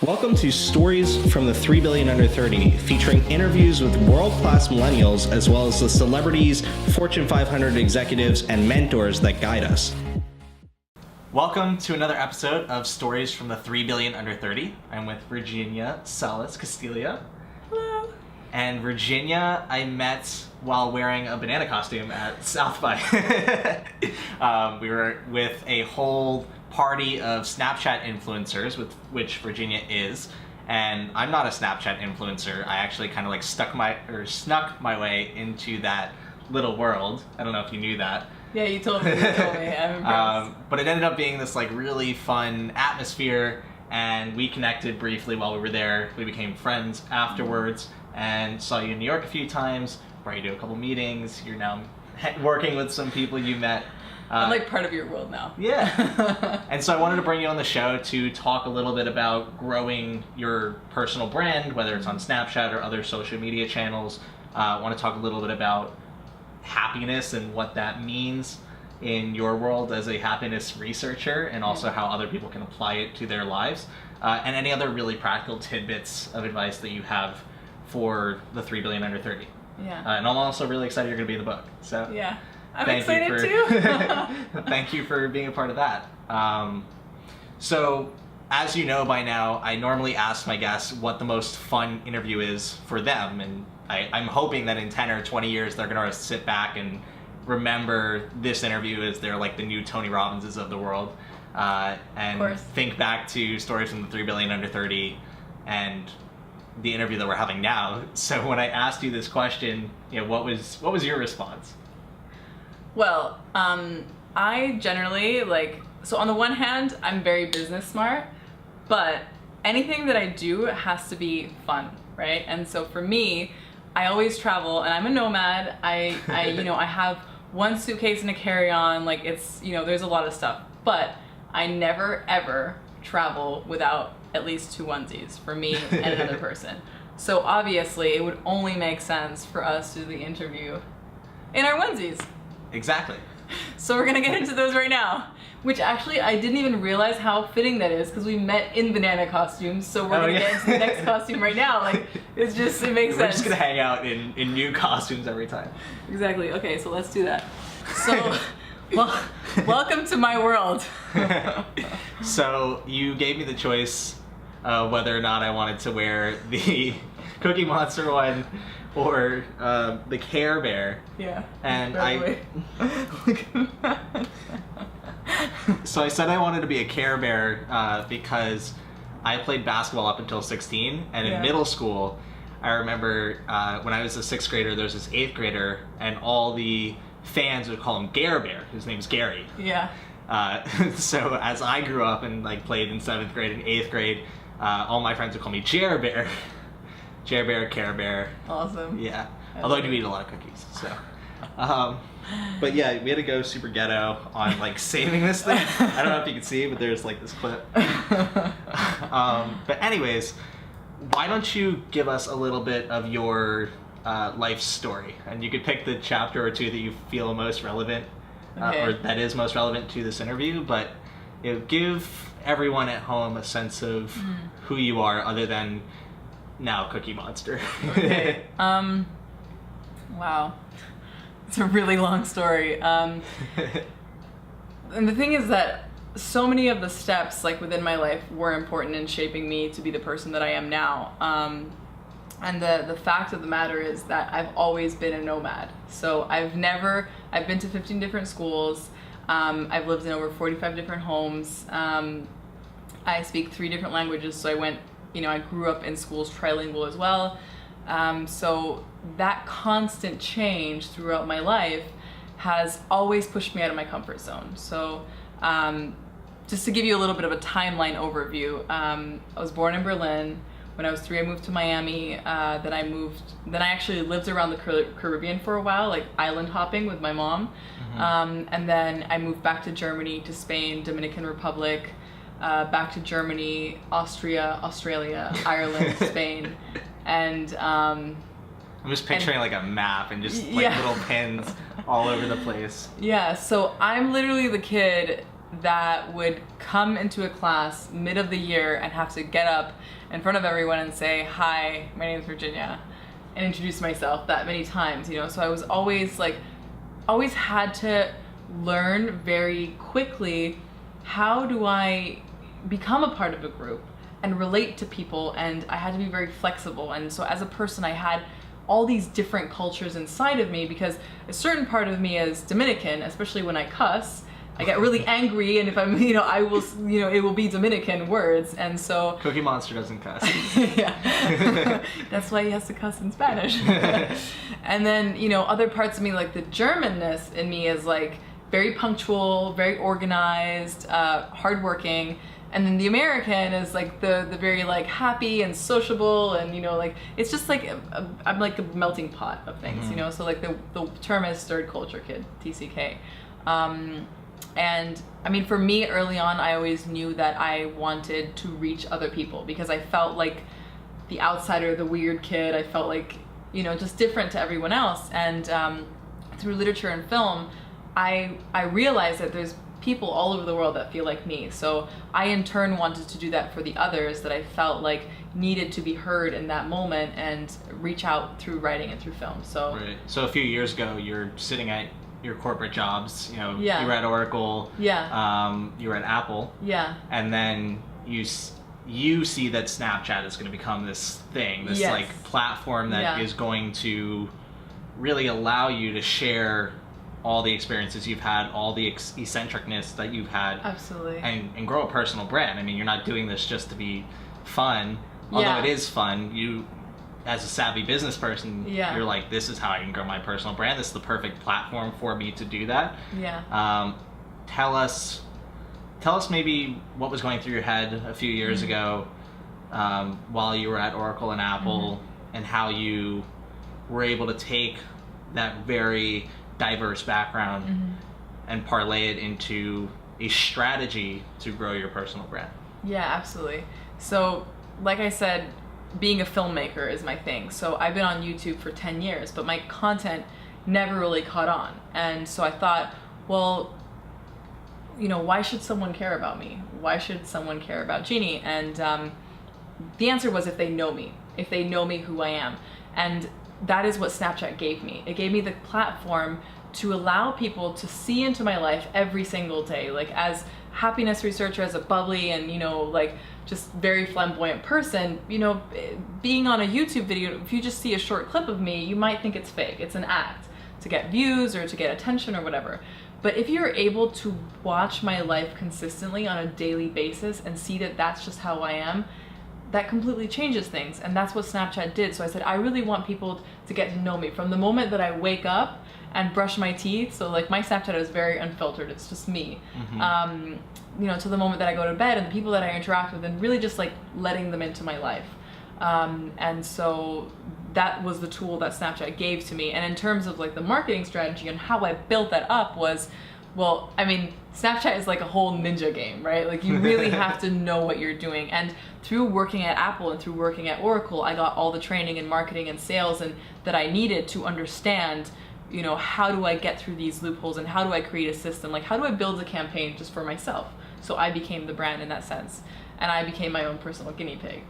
Welcome to Stories from the 3 Billion Under 30, featuring interviews with world-class millennials as well as the celebrities, Fortune 500 executives, and mentors that guide us. Welcome to another episode of Stories from the 3 Billion Under 30. I'm with Virginia Salas Kastilio. Hello. And Virginia, I met while wearing a banana costume at South by. We were with a whole party of Snapchat influencers, with which Virginia is, and I'm not a Snapchat influencer. I actually kind of like snuck my way into that little world. I don't know if you knew that. Yeah, you told me. I'm impressed. But it ended up being this like really fun atmosphere, and we connected briefly while we were there. We became friends afterwards, and saw you in New York a few times. Brought you to a couple meetings. You're now working with some people you met. I'm like part of your world now. Yeah. And so I wanted to bring you on the show to talk a little bit about growing your personal brand, whether it's on Snapchat or other social media channels. I want to talk a little bit about happiness and what that means in your world as a happiness researcher, and also how other people can apply it to their lives, and any other really practical tidbits of advice that you have for the 3 Billion Under 30. Yeah. And I'm also really excited you're going to be in the book. So yeah. I'm excited too. Thank you for being a part of that. So, as you know by now, I normally ask my guests what the most fun interview is for them, and I'm hoping that in 10 or 20 years they're going to sit back and remember this interview as they're like the new Tony Robinses of the world, and think back to Stories from the 3 Billion Under 30 and the interview that we're having now. So when I asked you this question, what was your response? Well, I generally so on the one hand, I'm very business smart, but anything that I do has to be fun, right? And so for me, I always travel, and I'm a nomad. I have one suitcase and a carry-on, it's, there's a lot of stuff, but I never ever travel without at least 2 onesies for me and another person. So obviously it would only make sense for us to do the interview in our onesies. Exactly. So we're gonna get into those right now, which actually I didn't even realize how fitting that is, because we met in banana costumes. So we're gonna get into the next costume right now. It makes sense. We're just gonna hang out in new costumes every time. Exactly. Okay, so let's do that. So, well, welcome to my world. So you gave me the choice of whether or not I wanted to wear the Cookie Monster one or the Care Bear. Yeah. And So I said I wanted to be a Care Bear because I played basketball up until 16, and in middle school, I remember when I was a 6th grader, there was this 8th grader, and all the fans would call him Gare Bear. His name's Gary. Yeah. So as I grew up and played in 7th grade and 8th grade, all my friends would call me Jer Bear. Jer Bear, Care Bear. Awesome. Yeah. Although I do eat a lot of cookies, so. But yeah, we had to go super ghetto on saving this thing. I don't know if you can see, but there's this clip. But anyways, why don't you give us a little bit of your life story, and you could pick the chapter or two that you feel most relevant, or that is most relevant to this interview. But give everyone at home a sense of who you are, other than now Cookie Monster. Okay. Wow. It's a really long story. And the thing is that so many of the steps within my life were important in shaping me to be the person that I am now. And the fact of the matter is that I've always been a nomad. So I've been to 15 different schools. I've lived in over 45 different homes. I speak 3 different languages, so I grew up in schools trilingual as well. So that constant change throughout my life has always pushed me out of my comfort zone. So just to give you a little bit of a timeline overview, I was born in Berlin. When I was 3, I moved to Miami. Then I actually lived around the Caribbean for a while, island hopping with my mom. And then I moved back to Germany, to Spain, Dominican Republic, back to Germany, Austria, Australia, Ireland, Spain. And I'm just picturing a map and just little pins all over the place. Yeah, so I'm literally the kid that would come into a class mid of the year and have to get up in front of everyone and say, "Hi, my name is Virginia," and introduce myself that many times, So I was always had to learn very quickly, how do I become a part of a group and relate to people, and I had to be very flexible. And so as a person, I had all these different cultures inside of me, because a certain part of me is Dominican, especially when I cuss. I get really angry, and if I'm, I will, it will be Dominican words, and so. Cookie Monster doesn't cuss. Yeah, that's why he has to cuss in Spanish. And then, other parts of me, like the Germanness in me, is like very punctual, very organized, hardworking. And then the American is like the very like happy and sociable, and it's just like I'm like a melting pot of things, So like the term is third culture kid, TCK. And I mean, for me early on, I always knew that I wanted to reach other people, because I felt like the outsider, the weird kid. I felt like just different to everyone else. And through literature and film, I realized that there's people all over the world that feel like me. So I in turn wanted to do that for the others that I felt like needed to be heard in that moment, and reach out through writing and through film. So right. So a few years ago, you're sitting at your corporate jobs, Yeah. you were at Oracle, Yeah. You were at Apple, Yeah. and then you see that Snapchat is going to become this thing, this Yes. like platform that is going to really allow you to share all the experiences you've had, all the eccentricness that you've had. Absolutely. And grow a personal brand. I mean, you're not doing this just to be fun, although it is fun. You, as a savvy business person, you're like, this is how I can grow my personal brand. This is the perfect platform for me to do that. Yeah. Tell us maybe what was going through your head a few years ago, while you were at Oracle and Apple, and how you were able to take that very diverse background and parlay it into a strategy to grow your personal brand. Yeah, absolutely. So, like I said, being a filmmaker is my thing. So I've been on YouTube for 10 years, but my content never really caught on. And so I thought, well, why should someone care about me? Why should someone care about Jeannie? And the answer was, if they know me, who I am. And that is what Snapchat gave me. It gave me the platform to allow people to see into my life every single day. Like, as happiness researcher, as a bubbly and, like just very flamboyant person, being on a YouTube video, if you just see a short clip of me, you might think it's fake. It's an act to get views or to get attention or whatever. But if you're able to watch my life consistently on a daily basis and see that that's just how I am, that completely changes things. And that's what Snapchat did. So I said, I really want people to get to know me from the moment that I wake up and brush my teeth. So like, my Snapchat is very unfiltered. It's just me. To the moment that I go to bed, and the people that I interact with, and really just like letting them into my life. And so that was the tool that Snapchat gave to me. And in terms of like the marketing strategy and how I built that up was, well, I mean, Snapchat is like a whole ninja game, right? Like, you really have to know what you're doing. And through working at Apple and through working at Oracle, I got all the training in marketing and sales and that I needed to understand, how do I get through these loopholes, and how do I create a system? Like, how do I build a campaign just for myself? So I became the brand in that sense, and I became my own personal guinea pig.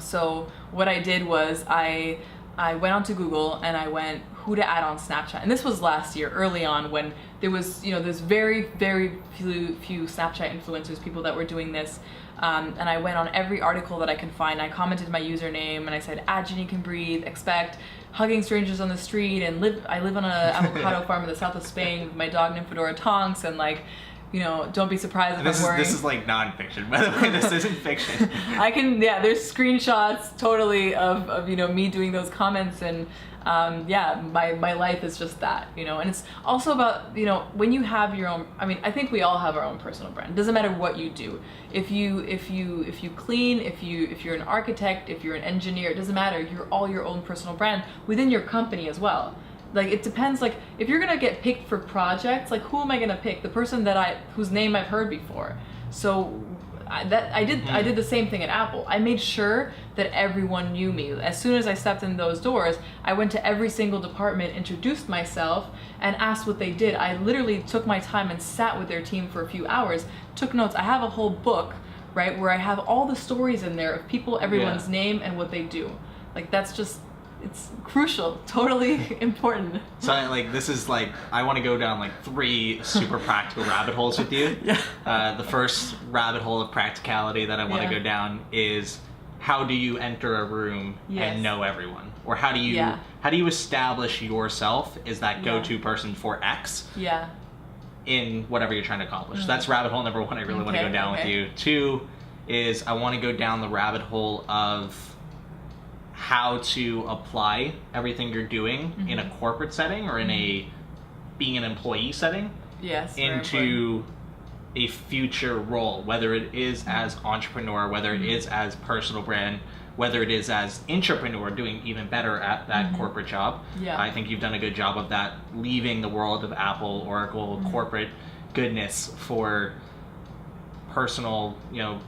So what I did was I went onto Google and I went, who to add on Snapchat. And this was last year, early on, when there was, there's very, very few Snapchat influencers, people that were doing this. And I went on every article that I could find. I commented my username and I said, Jeannie can breathe, expect hugging strangers on the street, and I live on an avocado farm in the south of Spain with my dog Nymphadora Tonks, and like, don't be surprised if I'm wearing... This is like nonfiction, by the way. This isn't fiction. There's screenshots totally of me doing those comments, and my life is just that, and it's also about, when you have your own, I think we all have our own personal brand. It doesn't matter what you do. If you clean, if you're an architect, if you're an engineer, it doesn't matter. You're all your own personal brand within your company as well. Like, it depends, like, if you're gonna get picked for projects, like, who am I gonna pick? The person whose name I've heard before. So I did the same thing at Apple. I made sure that everyone knew me. As soon as I stepped in those doors, I went to every single department, introduced myself, and asked what they did. I literally took my time and sat with their team for a few hours, took notes. I have a whole book, right, where I have all the stories in there of people, everyone's name, and what they do. Like, that's just, it's crucial, totally important. So like this is like, I want to go down like 3 super practical rabbit holes with you. Yeah. The first rabbit hole of practicality that I want to go down is, how do you enter a room and know everyone? Or how do you establish yourself as that go-to person for X in whatever you're trying to accomplish? So that's rabbit hole number 1 I really want to go down with you. 2 is, I want to go down the rabbit hole of how to apply everything you're doing in a corporate setting or in a being an employee setting into a future role, whether it is as entrepreneur, whether it is as personal brand, whether it is as intrapreneur, doing even better at that corporate job. I think you've done a good job of that, leaving the world of Apple, Oracle, corporate goodness for personal,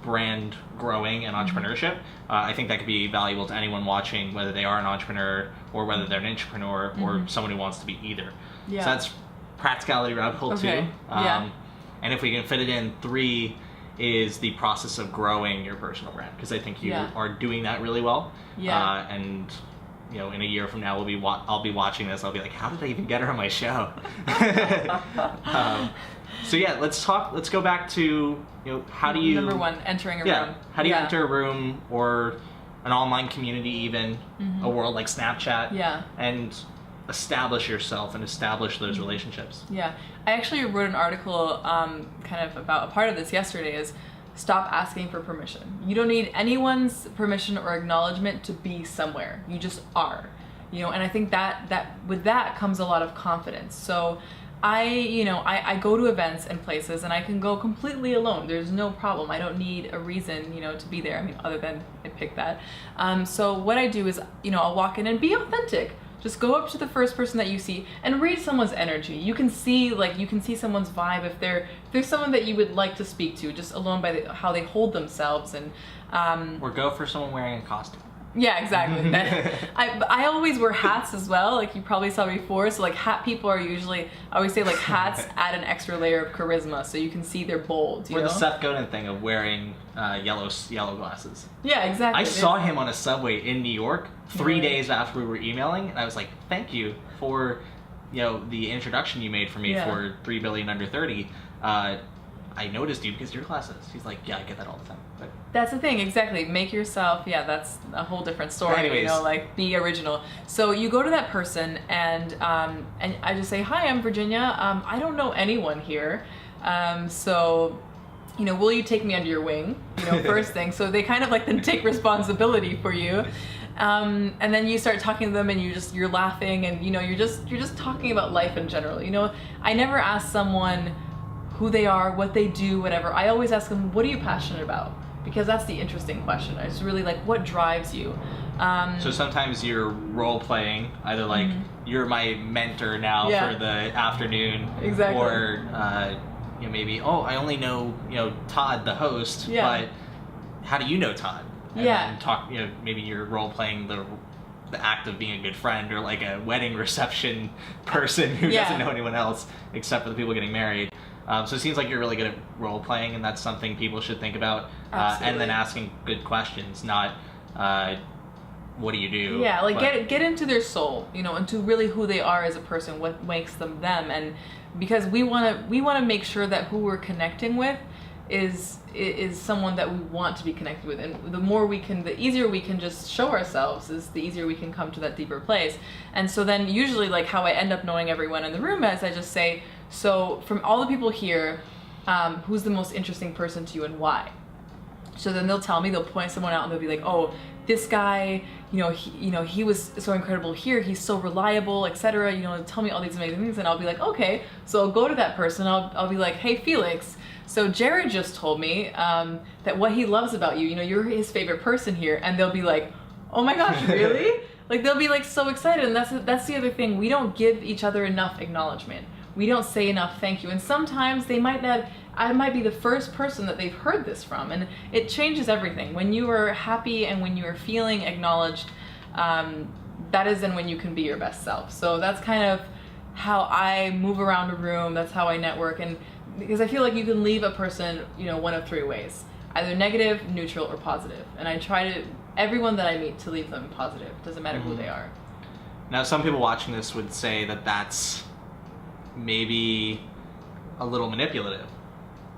brand growing and entrepreneurship. I think that could be valuable to anyone watching, whether they are an entrepreneur or whether they're an intrapreneur or someone who wants to be either. So that's practicality rabbit hole 2. And if we can fit it in, 3 is the process of growing your personal brand, because I think you are doing that really well. And in a year from now, I'll be watching this. I'll be like, how did I even get her on my show? So let's go back to, how do you... Number 1, entering a room. How do you enter a room or an online community, even a world like Snapchat, and establish yourself and establish those relationships? I actually wrote an article kind of about a part of this yesterday, is stop asking for permission. You don't need anyone's permission or acknowledgement to be somewhere. You just are, and I think that with that comes a lot of confidence. So I go to events and places, and I can go completely alone. There's no problem. I don't need a reason, to be there. I mean, other than I picked that. So what I do is, I'll walk in and be authentic. Just go up to the first person that you see and read someone's energy. You can see someone's vibe if there's someone that you would like to speak to, just alone by how they hold themselves, and or go for someone wearing a costume. Yeah, exactly. I always wear hats as well, like you probably saw before. So like hat people are usually, I always say like hats add an extra layer of charisma, so you can see they're bold. Or the Seth Godin thing of wearing yellow glasses. Yeah, exactly. I saw him on a subway in New York 3 days after we were emailing, and I was like, thank you for the introduction you made for me for 3 billion under 30. I noticed you because of your glasses. He's like, yeah, I get that all the time. But that's the thing, exactly. Make yourself, that's a whole different story. Anyways. Like be original. So you go to that person and I just say, hi, I'm Virginia. I don't know anyone here. So, will you take me under your wing? First thing. So they kind of like then take responsibility for you. And then you start talking to them, and you're laughing, and you're just talking about life in general. I never ask someone who they are, what they do, whatever. I always ask them, what are you passionate about? Because that's the interesting question. It's really like, what drives you? So sometimes you're role playing, either like you're my mentor now for the afternoon, or maybe I only know Todd the host, but how do you know Todd? And then talk, maybe you're role playing the act of being a good friend, or like a wedding reception person who doesn't know anyone else except for the people getting married. So it seems like you're really good at role playing, and that's something people should think about. And then asking good questions, not what do you do? Yeah, like get into their soul, into really who they are as a person, what makes them them, and because we want to make sure that who we're connecting with is someone that we want to be connected with, and the easier we can just show ourselves, is the easier we can come to that deeper place. And so then usually, like how I end up knowing everyone in the room is, I just say, so from all the people here, who's the most interesting person to you and why? So then they'll tell me, they'll point someone out, and they'll be like, oh, this guy, he was so incredible here, he's so reliable, etc. Tell me all these amazing things, and I'll be like, okay. So I'll go to that person, I'll be like, hey, Felix, so Jared just told me that what he loves about you, you're his favorite person here. And they'll be like, oh my gosh, really? Like they'll be like so excited. And that's the other thing. We don't give each other enough acknowledgement. We don't say enough thank you. And sometimes they might not I might be the first person that they've heard this from, and it changes everything. When you are happy and when you are feeling acknowledged, that is then when you can be your best self. So that's kind of how I move around a room. That's how I network, and because I feel like you can leave a person, one of three ways: either negative, neutral, or positive. And I try to everyone that I meet to leave them positive. Doesn't matter who they are. Now, some people watching this would say that that's maybe a little manipulative.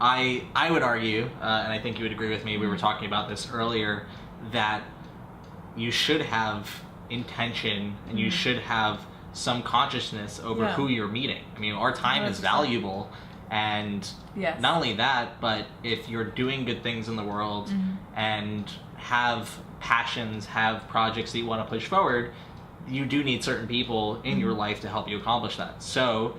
I would argue, and I think you would agree with me, we were talking about this earlier, that you should have intention and you should have some consciousness over who you're meeting. I mean, our time 100%. Is valuable, and not only that, but if you're doing good things in the world and have passions, have projects that you want to push forward, you do need certain people in your life to help you accomplish that. So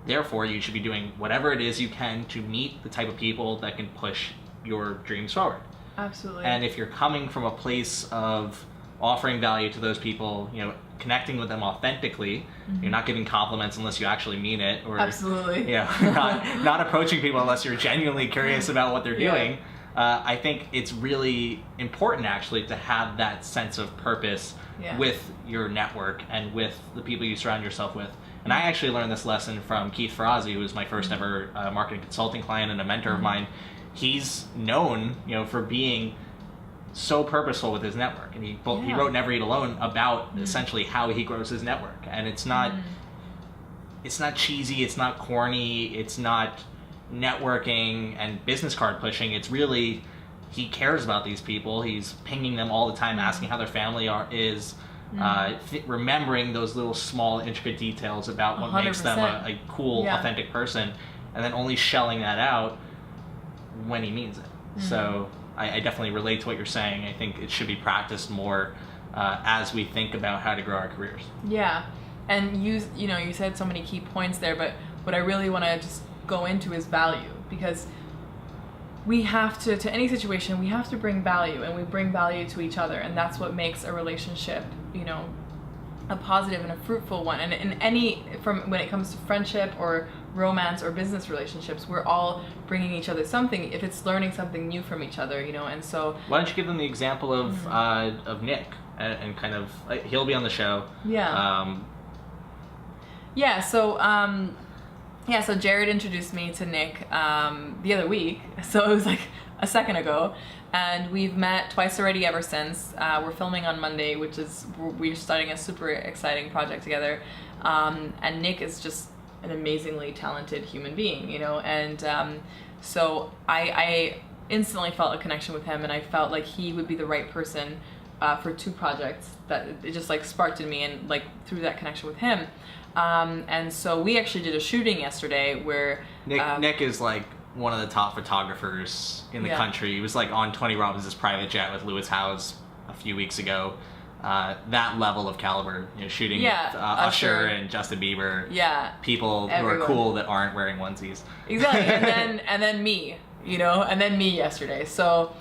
therefore, you should be doing whatever it is you can to meet the type of people that can push your dreams forward. Absolutely. And if you're coming from a place of offering value to those people, connecting with them authentically, you're not giving compliments unless you actually mean it, or absolutely, not approaching people unless you're genuinely curious about what they're doing. I think it's really important actually to have that sense of purpose with your network and with the people you surround yourself with. And I actually learned this lesson from Keith Ferrazzi, who was my first ever marketing consulting client and a mentor of mine. He's known, for being so purposeful with his network, and he wrote Never Eat Alone about essentially how he grows his network. And it's not cheesy, it's not corny, it's not networking and business card pushing. It's really, he cares about these people. He's pinging them all the time, asking how their family is. Remembering those little small intricate details about what 100%. Makes them a cool, authentic person, and then only shelling that out when he means it. So I definitely relate to what you're saying. I think it should be practiced more as we think about how to grow our careers. Yeah, and you said so many key points there, but what I really want to just go into is value, because we have to any situation, we have to bring value, and we bring value to each other, and that's what makes a relationship, a positive and a fruitful one. And when it comes to friendship or romance or business relationships, we're all bringing each other something, if it's learning something new from each other, and so. Why don't you give them the example of Nick, and kind of, he'll be on the show. So Jared introduced me to Nick the other week, so it was like a second ago, and we've met twice already ever since. We're filming on Monday, we're starting a super exciting project together, and Nick is just an amazingly talented human being, and so I instantly felt a connection with him, and I felt like he would be the right person for two projects, that it just sparked in me, and through that connection with him. And so we actually did a shooting yesterday where Nick is one of the top photographers in the country. He was on Tony Robbins' private jet with Lewis Howes a few weeks ago. That level of caliber, shooting with Usher and Justin Bieber. People who are cool that aren't wearing onesies. Exactly. and then me, and then me yesterday. So,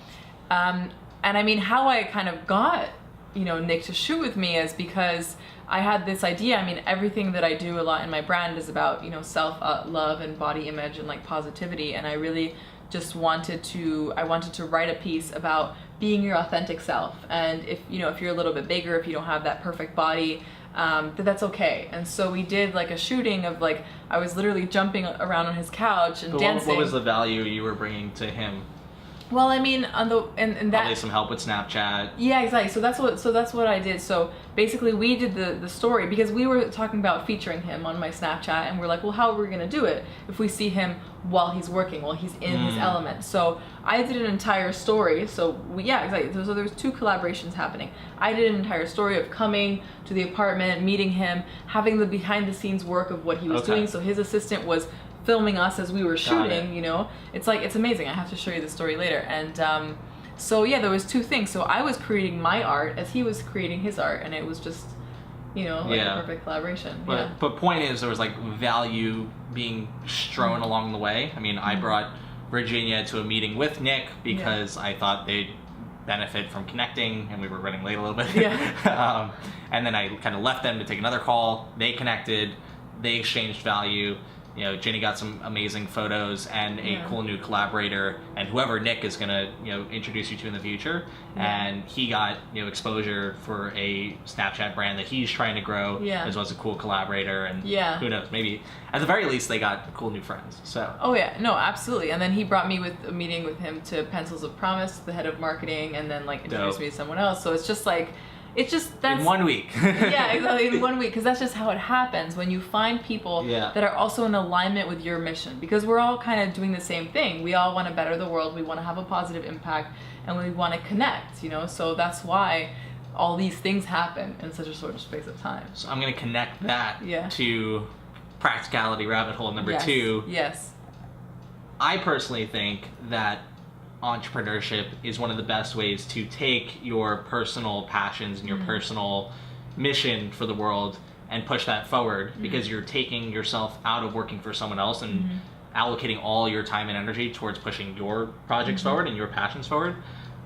and I mean, how I kind of got, Nick to shoot with me is because I had this idea. I mean, everything that I do a lot in my brand is about, self-love and body image and positivity. And I really just wanted to write a piece about being your authentic self. And if you're a little bit bigger, if you don't have that perfect body, that's okay. And so we did a shooting of I was literally jumping around on his couch and dancing. What was the value you were bringing to him? Well, I mean, and that probably some help with Snapchat. Yeah, exactly. So that's what I did. So basically, we did the story because we were talking about featuring him on my Snapchat, and we're like, well, how are we gonna do it if we see him while he's working, while he's in his element? So I did an entire story. So exactly. So there was two collaborations happening. I did an entire story of coming to the apartment, meeting him, having the behind the scenes work of what he was doing. So his assistant was filming us as we were shooting, it's amazing. I have to show you the story later. And so there was two things. So I was creating my art as he was creating his art, and it was just a perfect collaboration. But point is, there was value being strewn along the way. I mean, I brought Virginia to a meeting with Nick because I thought they'd benefit from connecting, and we were running late a little bit. And then I kind of left them to take another call. They connected, they exchanged value. Ginny got some amazing photos and a cool new collaborator, and whoever Nick is going to, introduce you to in the future. And he got, exposure for a Snapchat brand that he's trying to grow, as well as a cool collaborator. And who knows, maybe at the very least they got cool new friends. So. Oh yeah, no, absolutely. And then he brought me with a meeting with him to Pencils of Promise, the head of marketing, and then introduced me to someone else. So it's just that's in 1 week. Yeah, exactly, in 1 week, because that's just how it happens when you find people that are also in alignment with your mission, because we're all kind of doing the same thing. We all want to better the world, we want to have a positive impact, and we want to connect, so that's why all these things happen in such a short space of time. So I'm going to connect that to practicality rabbit hole number 2. Yes. I personally think that entrepreneurship is one of the best ways to take your personal passions and your personal mission for the world and push that forward, because you're taking yourself out of working for someone else and allocating all your time and energy towards pushing your projects forward and your passions forward.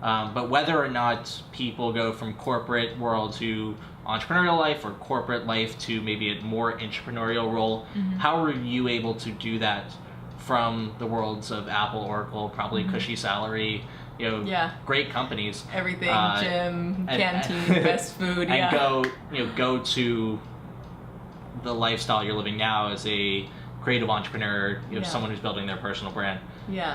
But whether or not people go from corporate world to entrepreneurial life or corporate life to maybe a more entrepreneurial role, how are you able to do that from the worlds of Apple, Oracle, probably cushy salary, great companies, everything, gym, canteen, best food, and go to the lifestyle you're living now as a creative entrepreneur, someone who's building their personal brand.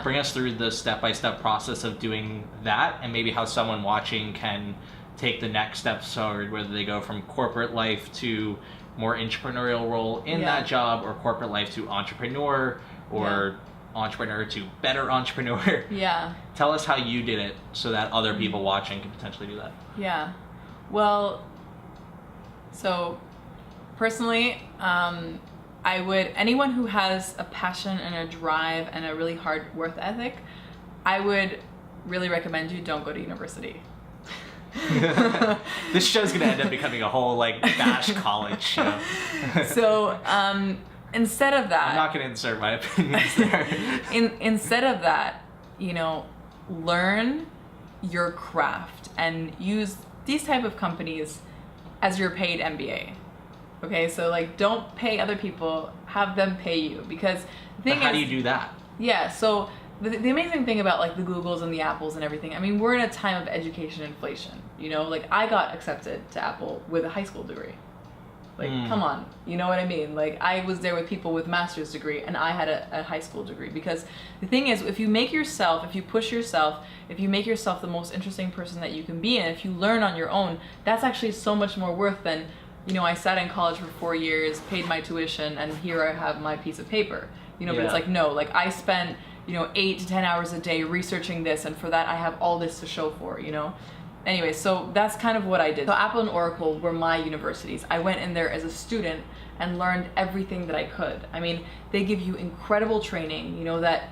Bring us through the step-by-step process of doing that, and maybe how someone watching can take the next steps forward, whether they go from corporate life to more entrepreneurial role in that job, or corporate life to entrepreneur, or entrepreneur to better entrepreneur. Tell us how you did it so that other people watching can potentially do that. Well, so personally, anyone who has a passion and a drive and a really hard work ethic, I would really recommend you don't go to university. This show's gonna end up becoming a whole bash college show. So instead of that, I'm not gonna insert my opinions there. Instead of that, learn your craft and use these type of companies as your paid MBA. Okay, so don't pay other people, have them pay you, because the thing is, how do you do that? So the amazing thing about the Googles and the Apples and everything, I mean, we're in a time of education inflation. I got accepted to Apple with a high school degree. Come on, you know what I mean? I was there with people with master's degree, and I had a high school degree. Because the thing is, if you push yourself, if you make yourself the most interesting person that you can be, and if you learn on your own, that's actually so much more worth than, I sat in college for 4 years, paid my tuition, and here I have my piece of paper. But it's no, I spent, 8 to 10 hours a day researching this, and for that I have all this to show for, Anyway, so that's kind of what I did. So Apple and Oracle were my universities. I went in there as a student and learned everything that I could. I mean, they give you incredible training, that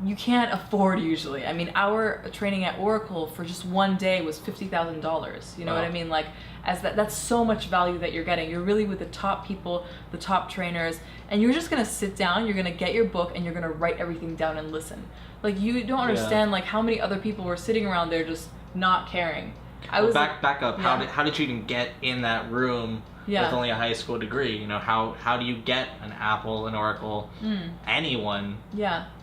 you can't afford usually. I mean, our training at Oracle for just one day was $50,000. You know what I mean? That's so much value that you're getting. You're really with the top people, the top trainers, and you're just gonna sit down, you're gonna get your book, and you're gonna write everything down and listen. You don't understand how many other people were sitting around there just not caring. Back up. How did you even get in that room with only a high school degree? How do you get an Apple, an Oracle, anyone?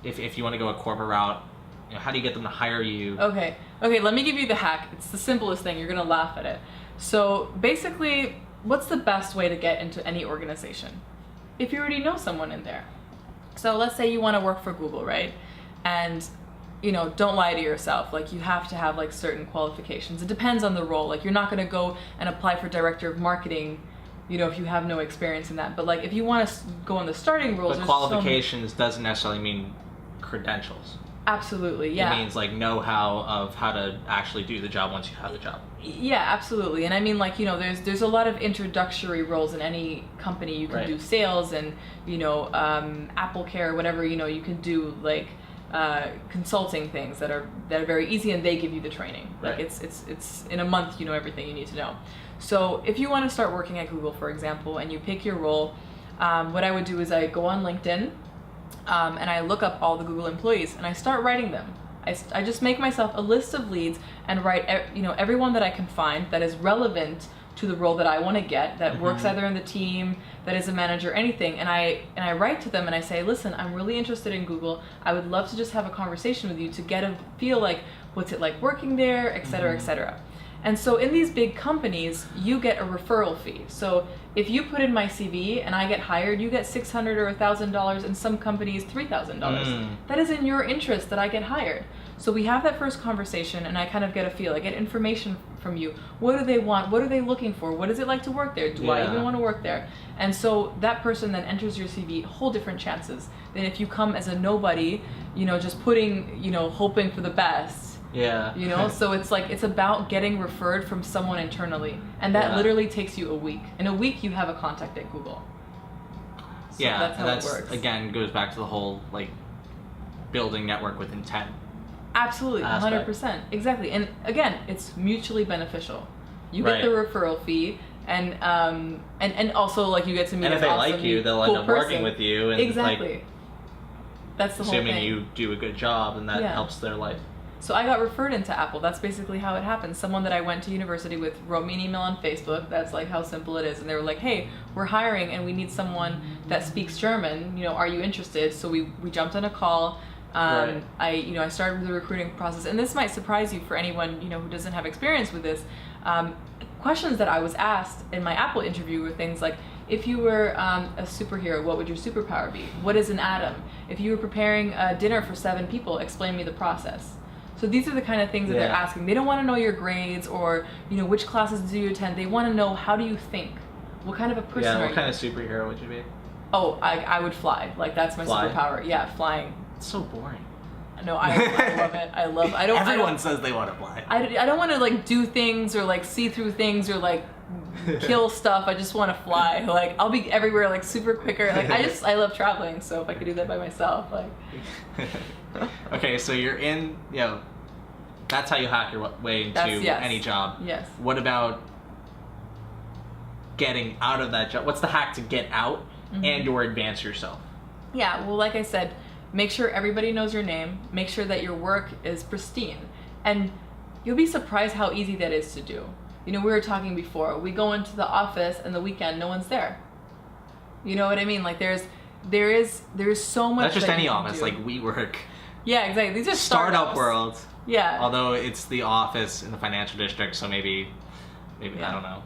If you want to go a corporate route, how do you get them to hire you? Okay, let me give you the hack. It's the simplest thing. You're gonna laugh at it. So basically, what's the best way to get into any organization? If you already know someone in there. So let's say you want to work for Google, right? And don't lie to yourself. You have to have certain qualifications. It depends on the role. You're not going to go and apply for director of marketing, if you have no experience in that. But if you want to go in the starting roles, but qualifications doesn't necessarily mean credentials. Absolutely, yeah. It means know-how of how to actually do the job once you have the job. Yeah, absolutely. And I mean, there's a lot of introductory roles in any company. You can do sales and Apple Care, whatever. You can do consulting things that are very easy, and they give you the training. It's in a month you know everything you need to know. So if you want to start working at Google, for example, and you pick your role, what I would do is I go on LinkedIn and I look up all the Google employees and I start writing them. I just make myself a list of leads and write everyone that I can find that is relevant to the role that I want to get, that works either in the team, that is a manager, anything. And I write to them and I say, listen, I'm really interested in Google. I would love to just have a conversation with you to get a feel like, what's it like working there, et cetera, et cetera. And so in these big companies, you get a referral fee. So if you put in my CV and I get hired, you get $600 or $1,000, in some companies $3,000. That is in your interest that I get hired. So we have that first conversation and I kind of get a feel, I get information from you. What do they want? What are they looking for? What is it like to work there? Do I even want to work there? And so that person then enters your CV, whole different chances than if you come as a nobody, you know, just putting, you know, hoping for the best. Yeah. You know, so it's like, it's about getting referred from someone internally. And that literally takes you a week. In a week, you have a contact at Google. So that's how it works. Again, goes back to the whole, like, building network with intent. Absolutely, aspect. 100%. Exactly. And again, it's mutually beneficial. You get the referral fee, and also, like, you get to meet and if an they awesome, like you, they'll cool end up person. working with you. And exactly. Like, that's the whole thing. assuming you do a good job, and that helps their life. So I got referred into Apple. That's basically how it happened. Someone that I went to university with wrote me an email on Facebook. That's like how simple it is. And they were like, hey, we're hiring and we need someone that speaks German. You know, are you interested? So we jumped on a call. I started with the recruiting process. And this might surprise you for anyone, you know, who doesn't have experience with this. Questions that I was asked in my Apple interview were things like, if you were a superhero, what would your superpower be? What is an atom? If you were preparing a dinner for 7 people, explain me the process. So these are the kind of things that they're asking. They don't want to know your grades or, you know, which classes do you attend. They want to know, how do you think? What kind of a person are you? Yeah, what kind of superhero would you be? Oh, I would fly. Like, that's my superpower. Yeah, flying. It's so boring. No, I love it. Everyone says they want to fly. I don't want to, like, do things or, like, see through things or, like, kill stuff. I just want to fly. Like, I'll be everywhere, like, super quicker. Like, I love traveling, so if I could do that by myself, like. Okay, so you're in, you know, that's how you hack your way into any job. Yes. What about getting out of that job? What's the hack to get out and or advance yourself? Yeah, well, like I said, make sure everybody knows your name. Make sure that your work is pristine. And you'll be surprised how easy that is to do. You know, we were talking before. We go into the office and the weekend, no one's there. You know what I mean? Like, there is so much. That's just that any you can office, do. like WeWork. Yeah, exactly. These are startup world. Yeah. Although it's the office in the financial district, so maybe I don't know.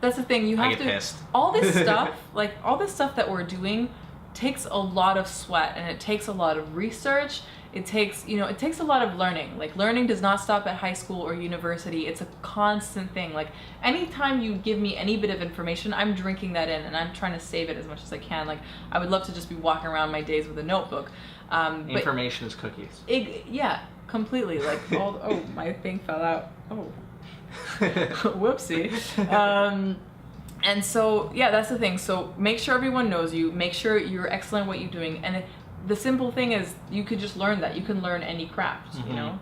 That's the thing. You have I get pissed. All this stuff, like all this stuff that we're doing, takes a lot of sweat and it takes a lot of research. It takes a lot of learning. Like, learning does not stop at high school or university. It's a constant thing. Like, anytime you give me any bit of information, I'm drinking that in and I'm trying to save it as much as I can. Like, I would love to just be walking around my days with a notebook. Information is cookies. Yeah, completely. Like, oh, my thing fell out. Oh, whoopsie. And so, yeah, that's the thing. So make sure everyone knows you. Make sure you're excellent at what you're doing. And the simple thing is, you could just learn that. You can learn any craft, you know,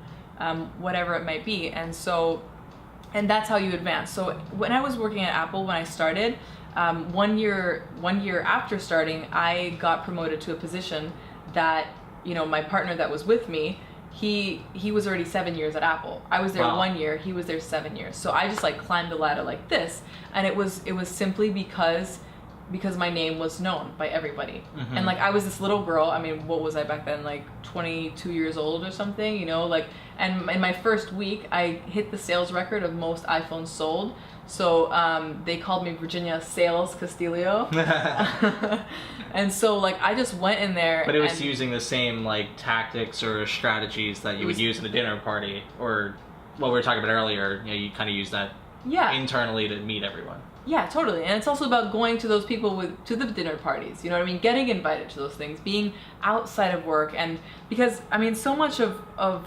whatever it might be. And that's how you advance. So when I was working at Apple, when I started, 1 year after starting, I got promoted to a position that, you know, my partner that was with me, he was already 7 years at Apple. I was there 1 year, he was there 7 years. So I just, like, climbed the ladder like this, and it was simply because my name was known by everybody. And, like, I was this little girl. I mean, what was I back then, like 22 years old or something, you know, like, and in my first week I hit the sales record of most iPhones sold. So they called me Virginia Salas Kastilio. And so, like, I just went in there. But it was using the same, like, tactics or strategies that you would use at a dinner party, or what we were talking about earlier. You know, you kind of use that internally to meet everyone. Yeah, totally. And it's also about going to those people to the dinner parties, you know what I mean? Getting invited to those things, being outside of work. And because, I mean, so much of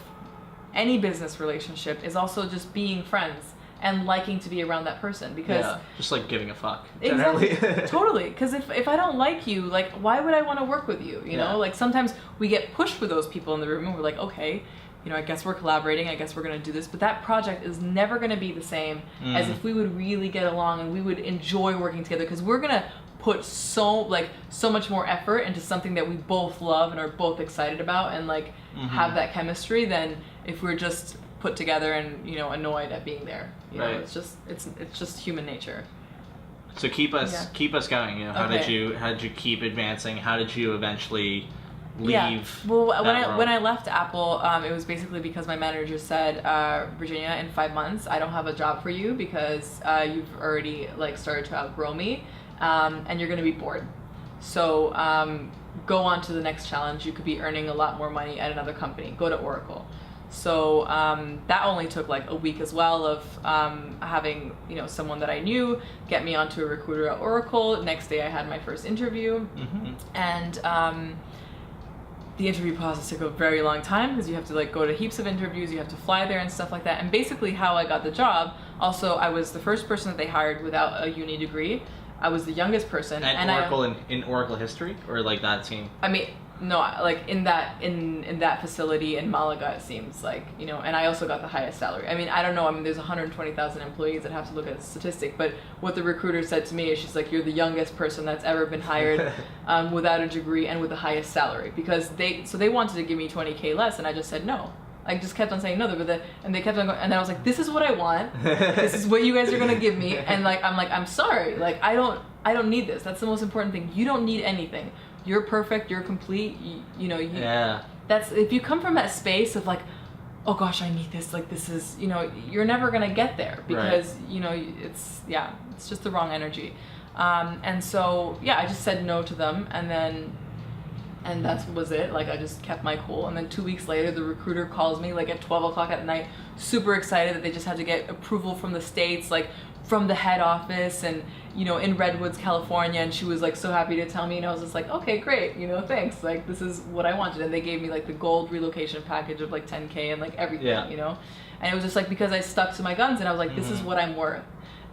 any business relationship is also just being friends and liking to be around that person, because just like giving a fuck. Exactly. Totally. Because if I don't like you, like, why would I want to work with you? You know, like, sometimes we get pushed for those people in the room and we're like, okay, you know, I guess we're collaborating, I guess we're going to do this, but that project is never going to be the same as if we would really get along and we would enjoy working together, because we're going to put so much more effort into something that we both love and are both excited about, and, like, have that chemistry, than if we're just put together and, you know, annoyed at being there. You know, Right. it's just human nature. So keep us going. You know, how did you keep advancing? How did you eventually leave? Well, that when I world? left Apple, it was basically because my manager said, Virginia, in 5 months, I don't have a job for you because you've already like started to outgrow me, and you're going to be bored. So go on to the next challenge. You could be earning a lot more money at another company. Go to Oracle. So that only took like a week as well of having, you know, someone that I knew get me onto a recruiter at Oracle. Next day I had my first interview, and the interview process took a very long time because you have to like go to heaps of interviews, you have to fly there and stuff like that. And basically how I got the job, also I was the first person that they hired without a uni degree. I was the youngest person. At and Oracle, in Oracle history, or like that team? I mean, no, like in that facility in Malaga, it seems like, you know, and I also got the highest salary. I mean, I don't know. I mean, there's 120,000 employees that have to look at the statistic, but what the recruiter said to me is she's like, you're the youngest person that's ever been hired without a degree and with the highest salary, because they wanted to give me 20K less, and I just said no. I just kept on saying no, and they kept on going, and then I was like, this is what I want. This is what you guys are gonna give me, and I'm sorry, like I don't need this. That's the most important thing. You don't need anything. You're perfect. You're complete. You know. That's, if you come from that space of like, oh gosh, I need this. Like this is, you know, you're never gonna get there because you know it's just the wrong energy. And so I just said no to them, and that was it. Like I just kept my cool. And then 2 weeks later, the recruiter calls me like at 12 o'clock at night, super excited that they just had to get approval from the States, like from the head office, and you know, in Redwoods, California. And she was like so happy to tell me, and I was just like, okay, great, you know, thanks. Like this is what I wanted. And they gave me like the gold relocation package of like 10K and like everything, you know. And it was just like, because I stuck to my guns, and I was like, this is what I'm worth.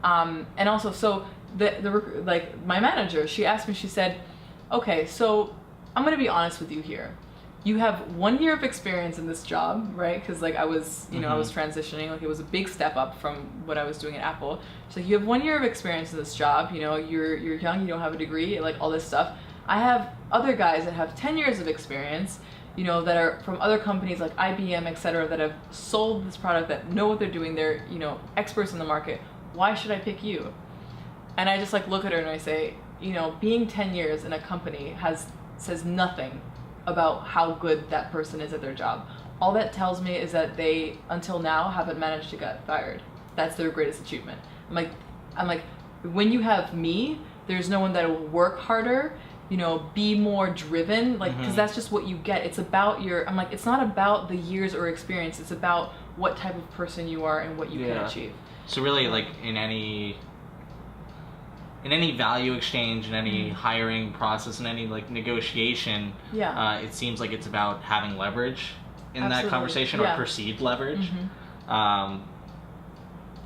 And also, so like my manager, she asked me, she said, okay, so I'm going to be honest with you here. You have 1 year of experience in this job, right? Because like I was, you know, I was transitioning. Like it was a big step up from what I was doing at Apple. So you have 1 year of experience in this job. You know, you're young. You don't have a degree. Like all this stuff. I have other guys that have 10 years of experience. You know, that are from other companies like IBM, etc., that have sold this product, that know what they're doing. They're, you know, experts in the market. Why should I pick you? And I just like look at her and I say, you know, being 10 years in a company says nothing about how good that person is at their job. All that tells me is that they, until now, haven't managed to get fired. That's their greatest achievement. I'm like, when you have me, there's no one that will work harder, you know, be more driven, like, because that's just what you get. It's about it's not about the years or experience. It's about what type of person you are and what you can achieve. So really, like in any value exchange, in any hiring process, in any like negotiation, it seems like it's about having leverage in that conversation, or perceived leverage.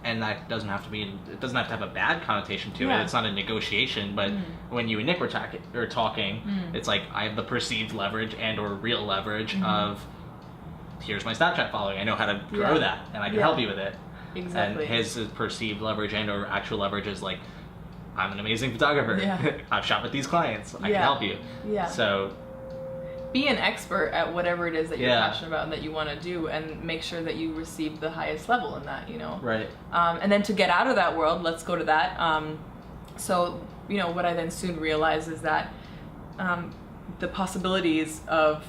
And that doesn't have to be, it doesn't have to have a bad connotation to it. It's not a negotiation, but when you and Nick were talking, it's like I have the perceived leverage and or real leverage of, here's my Snapchat following, I know how to grow that, and I can help you with it. Exactly. And his perceived leverage and or actual leverage is like, I'm an amazing photographer. I've shot with these clients. I can help you. So be an expert at whatever it is that you're passionate about and that you want to do, and make sure that you receive the highest level in that, you know. Right. And then to get out of that world, let's go to that. So, you know, what I then soon realized is that the possibilities of,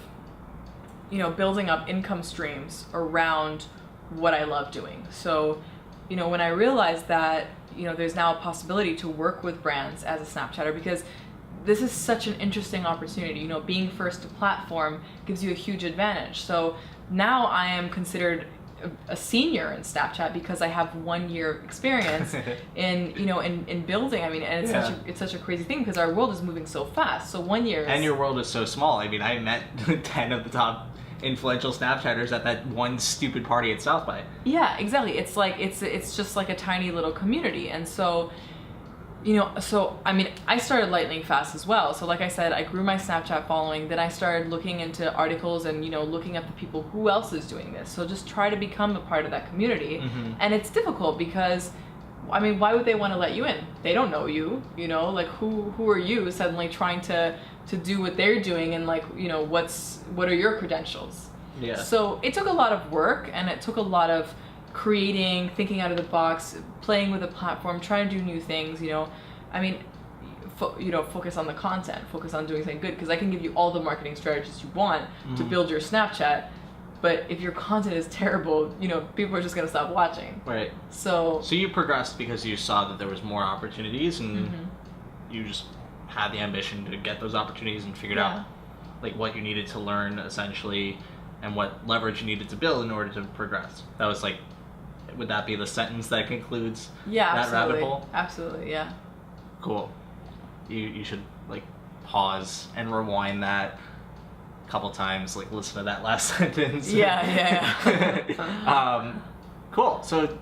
you know, building up income streams around what I love doing. So, you know, when I realized that, you know, there's now a possibility to work with brands as a Snapchatter, because this is such an interesting opportunity. You know, being first to platform gives you a huge advantage. So now I am considered a senior in Snapchat because I have 1 year experience in, you know, in building. I mean, and it's such a crazy thing because our world is moving so fast. So 1 year and your world is so small. I mean, I met 10 of the top influential Snapchatters at that one stupid party at South by. Yeah, exactly. It's like it's just like a tiny little community. And so, you know, so I mean, I started lightning fast as well. So like I said, I grew my Snapchat following. Then I started looking into articles and, you know, looking up the people who else is doing this. So just try to become a part of that community. And it's difficult because, I mean, why would they want to let you in? They don't know you, you know, like who are you suddenly trying to do what they're doing, and like, you know, what are your credentials? Yeah. So it took a lot of work, and it took a lot of creating, thinking out of the box, playing with the platform, trying to do new things, I mean, focus on the content, focus on doing something good, because I can give you all the marketing strategies you want to build your Snapchat, but if your content is terrible, people are just going to stop watching. Right. So you progressed because you saw that there was more opportunities, and you just had the ambition to get those opportunities and figured out like what you needed to learn essentially and what leverage you needed to build in order to progress. That was like, would that be the sentence that concludes that rabbit hole? Absolutely, yeah. Cool. You should like pause and rewind that a couple times, like listen to that last sentence. Yeah. Cool. So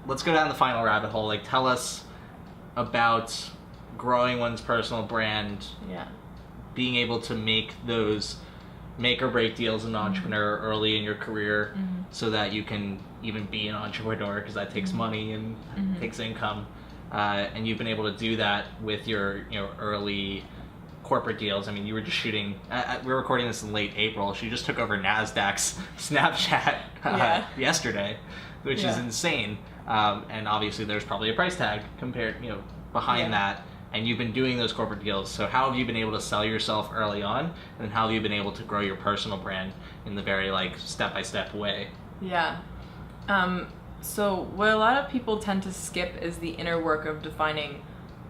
let's go down the final rabbit hole. Like, tell us about growing one's personal brand. Yeah. Being able to make those make or break deals as an entrepreneur early in your career, so that you can even be an entrepreneur, because that takes money and takes income. And you've been able to do that with your early corporate deals. I mean, you were just shooting, we're recording this in late April. She just took over NASDAQ's Snapchat yesterday, which is insane. And obviously there's probably a price tag compared, behind that. And you've been doing those corporate deals. So how have you been able to sell yourself early on? And how have you been able to grow your personal brand in the very step-by-step way? Yeah. So what a lot of people tend to skip is the inner work of defining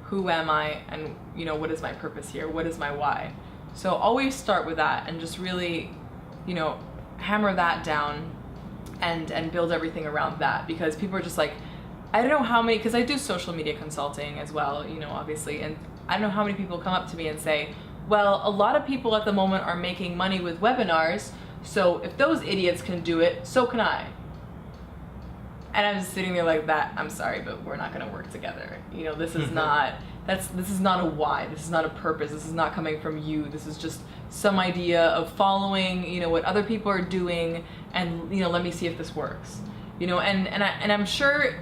who am I, and what is my purpose here? What is my why? So always start with that and just really, hammer that down and build everything around that, because people are just like, I don't know how many, because I do social media consulting as well, obviously, and I don't know how many people come up to me and say, well, a lot of people at the moment are making money with webinars, so if those idiots can do it, so can I. And I'm just sitting there like that. I'm sorry, but we're not going to work together. This is not, this is not a why. This is not a purpose. This is not coming from you. This is just some idea of following, what other people are doing, and, let me see if this works. And I'm sure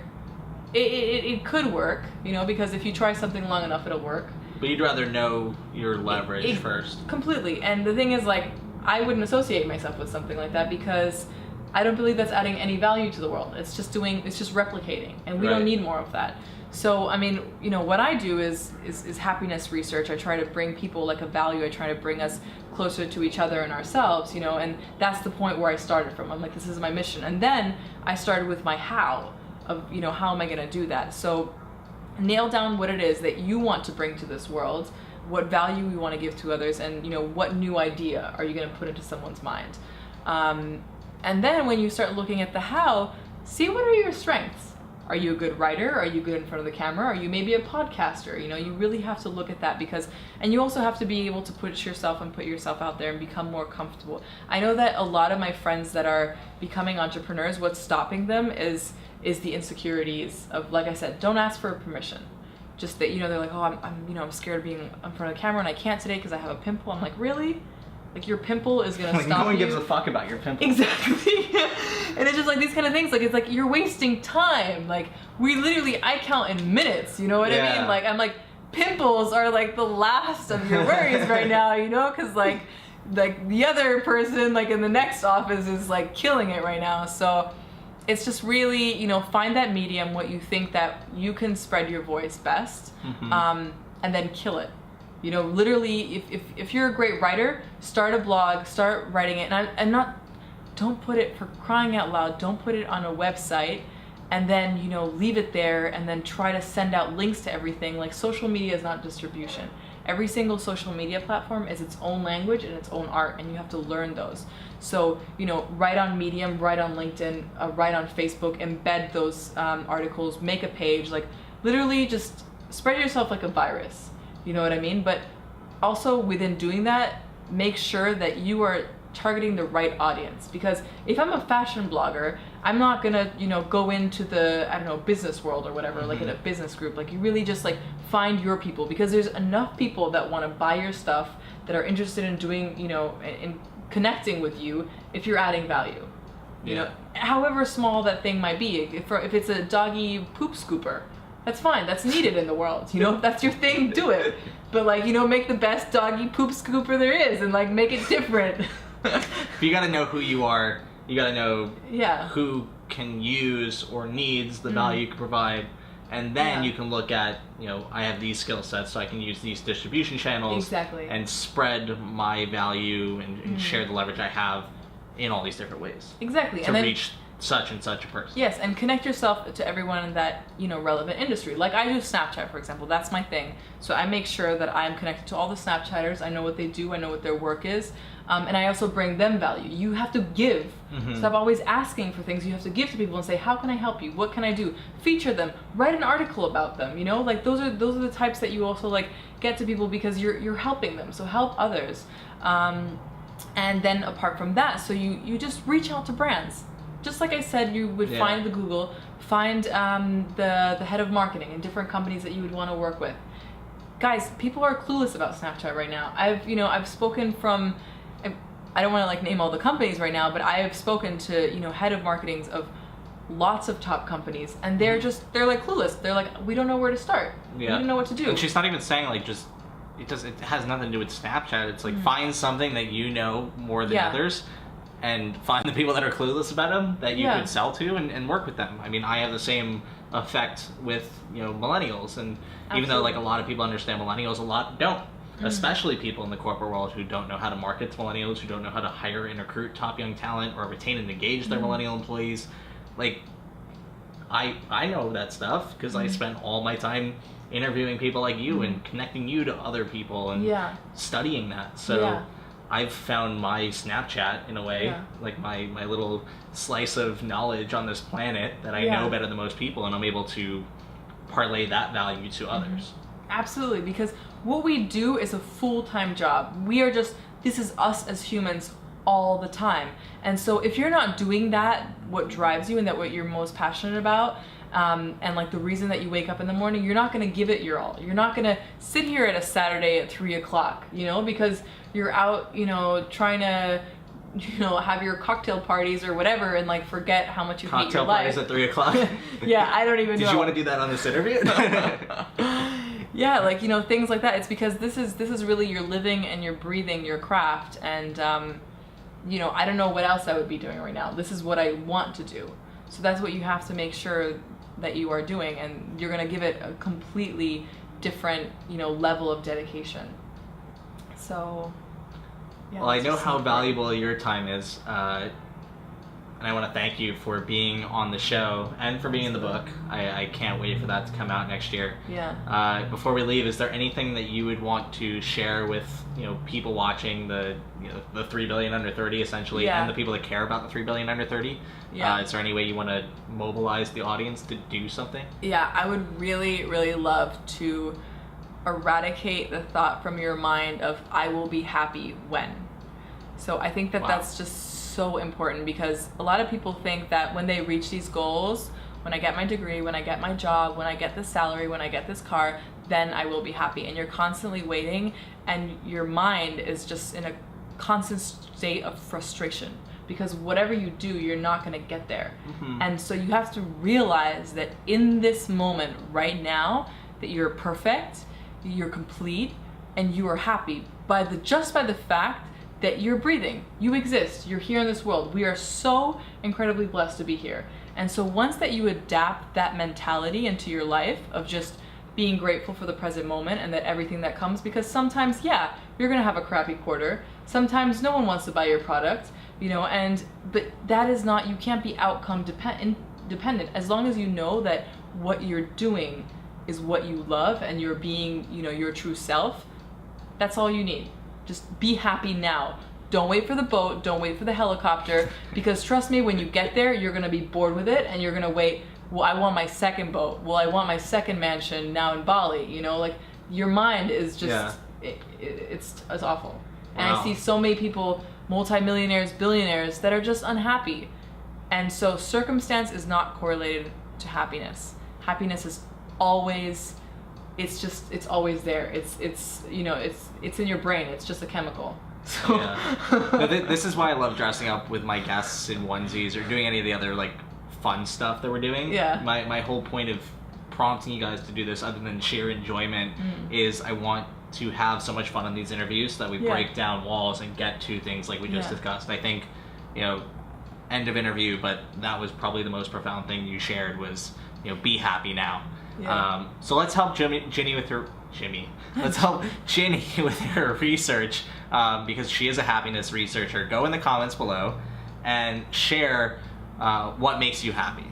it could work, because if you try something long enough, it'll work. But you'd rather know your leverage first. Completely. And the thing is, I wouldn't associate myself with something like that, because I don't believe that's adding any value to the world. It's just replicating, and we don't need more of that. So, I mean, what I do is happiness research. I try to bring people a value. I try to bring us closer to each other and ourselves, and that's the point where I started from. I'm like, this is my mission. And then I started with my how of, how am I going to do that? So nail down what it is that you want to bring to this world, what value you want to give to others, and, what new idea are you going to put into someone's mind? And then when you start looking at the how, see what are your strengths. Are you a good writer? Are you good in front of the camera? Are you maybe a podcaster? You really have to look at that, and you also have to be able to put yourself out there and become more comfortable. I know that a lot of my friends that are becoming entrepreneurs, what's stopping them is the insecurities of, like I said, don't ask for permission. Just that, they're like, oh, I'm scared of being in front of the camera and I can't today because I have a pimple. I'm like, really? Your pimple is going to stop you? No one gives a fuck about your pimple. Exactly. And it's just these kind of things. It's you're wasting time. I count in minutes. You know what I mean? I'm like, pimples are the last of your worries right now, because the other person in the next office is killing it right now. So it's just really, find that medium, what you think that you can spread your voice best, and then kill it. Literally, if you're a great writer, start a blog, start writing it, don't put it, for crying out loud, don't put it on a website and then, leave it there and then try to send out links to everything. Social media is not distribution. Every single social media platform is its own language and its own art, and you have to learn those. So, write on Medium, write on LinkedIn, write on Facebook, embed those articles, make a page, literally just spread yourself like a virus. You know what I mean? But also within doing that, make sure that you are targeting the right audience. Because if I'm a fashion blogger, I'm not gonna, go into the, business world or whatever, in a business group. You really just find your people, because there's enough people that want to buy your stuff, that are interested in doing, in connecting with you if you're adding value. However small that thing might be. If it's a doggy poop scooper, that's fine. That's needed in the world. If that's your thing, do it. But make the best doggy poop scooper there is, and make it different. If you got to know who you are, you got to know Yeah. who can use or needs the value you can provide. And then you can look at, I have these skill sets, so I can use these distribution channels Exactly. and spread my value and share the leverage I have in all these different ways. Exactly. To And then, reach such and such a person. yes, and connect yourself to everyone in that, relevant industry. Like I do Snapchat, for example. That's my thing. So I make sure that I'm connected to all the Snapchatters. I know what they do. I know what their work is. And I also bring them value. You have to give. Stop always asking for things. You have to give to people and say, how can I help you? What can I do? Feature them. Write an article about them. Like those are the types that you also like get to people because you're helping them. So help others. And then apart from that, so you just reach out to brands. Just like I said, you would find the Google, find the head of marketing in different companies that you would want to work with. Guys, people are clueless about Snapchat right now. I've spoken from, I don't want to like name all the companies right now, but I have spoken to head of marketings of lots of top companies, and they're like clueless. They're like, we don't know where to start. We don't know what to do. And she's not even saying like just it has nothing to do with Snapchat. It's like find something that you know more than others, and find the people that are clueless about them that you could sell to and work with them. I mean, I have the same effect with millennials, and even though like a lot of people understand millennials, a lot don't. Especially people in the corporate world who don't know how to market to millennials, who don't know how to hire and recruit top young talent or retain and engage their millennial employees. Like, I know that stuff because I spent all my time interviewing people like you and connecting you to other people and studying that. So I've found my Snapchat in a way, like my little slice of knowledge on this planet that I know better than most people, and I'm able to parlay that value to others. Absolutely, because what we do is a full-time job. This is us as humans all the time. And so if you're not doing that, what drives you and that what you're most passionate about, and like the reason that you wake up in the morning, you're not going to give it your all. You're not going to sit here at a Saturday at 3 o'clock, because you're out, trying to, have your cocktail parties or whatever and like forget how much you hate your life. Cocktail parties at 3 o'clock? Yeah, I don't even know. Did you want to do that on this interview? Yeah, like, things like that. It's because this is really your living and you're breathing your craft. And, I don't know what else I would be doing right now. This is what I want to do. So that's what you have to make sure that you are doing. And you're going to give it a completely different, level of dedication. So, yeah. Well, I know how valuable your time is. And I want to thank you for being on the show and for being in the book. I can't wait for that to come out next year. Yeah. Before we leave, is there anything that you would want to share with people watching the 3 billion under 30 essentially, and the people that care about the 3 billion under 30? Yeah. Is there any way you want to mobilize the audience to do something? Yeah, I would really, really love to eradicate the thought from your mind of I will be happy when. So I think that that's just so important, because a lot of people think that when they reach these goals, when I get my degree, when I get my job, when I get this salary, when I get this car, then I will be happy. And you're constantly waiting, and your mind is just in a constant state of frustration, because whatever you do, you're not going to get there. And so you have to realize that in this moment right now, that you're perfect, you're complete, and you are happy just by the fact that you're breathing, you exist, you're here in this world. We are so incredibly blessed to be here. And so once that you adapt that mentality into your life of just being grateful for the present moment and that everything that comes, because sometimes, you're gonna have a crappy quarter. Sometimes no one wants to buy your product, but that is not, you can't be outcome dependent. As long as you know that what you're doing is what you love and you're being, your true self, that's all you need. Just be happy now. Don't wait for the boat. Don't wait for the helicopter. Because trust me, when you get there, you're going to be bored with it. And you're going to wait, well, I want my second boat. Well, I want my second mansion now in Bali. Like your mind is just, it's awful. And I see so many people, multimillionaires, billionaires, that are just unhappy. And so circumstance is not correlated to happiness. Happiness is always... it's always there. It's in your brain. It's just a chemical. So No, this is why I love dressing up with my guests in onesies or doing any of the other like fun stuff that we're doing. Yeah. My whole point of prompting you guys to do this, other than sheer enjoyment, is I want to have so much fun on these interviews so that we break down walls and get to things like we just discussed. I think, end of interview, but that was probably the most profound thing you shared was, be happy now. Yeah. So let's help Ginny with her research, because she is a happiness researcher. Go in the comments below and share what makes you happy.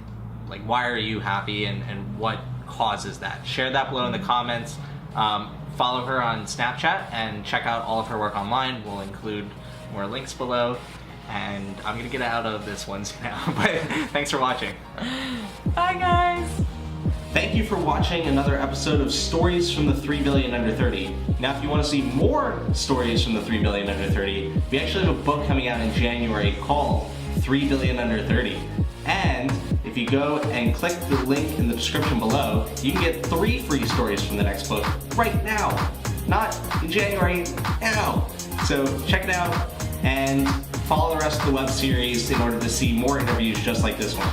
Like, why are you happy, and what causes that? Share that below in the comments. Follow her on Snapchat and check out all of her work online. We'll include more links below. And I'm going to get out of this one now, but thanks for watching. Bye, guys. Thank you for watching another episode of Stories from the 3 Billion Under 30. Now, if you want to see more stories from the 3 Billion Under 30, we actually have a book coming out in January called 3 Billion Under 30. And if you go and click the link in the description below, you can get 3 free stories from the next book right now. Not in January, now. So check it out and follow the rest of the web series in order to see more interviews just like this one.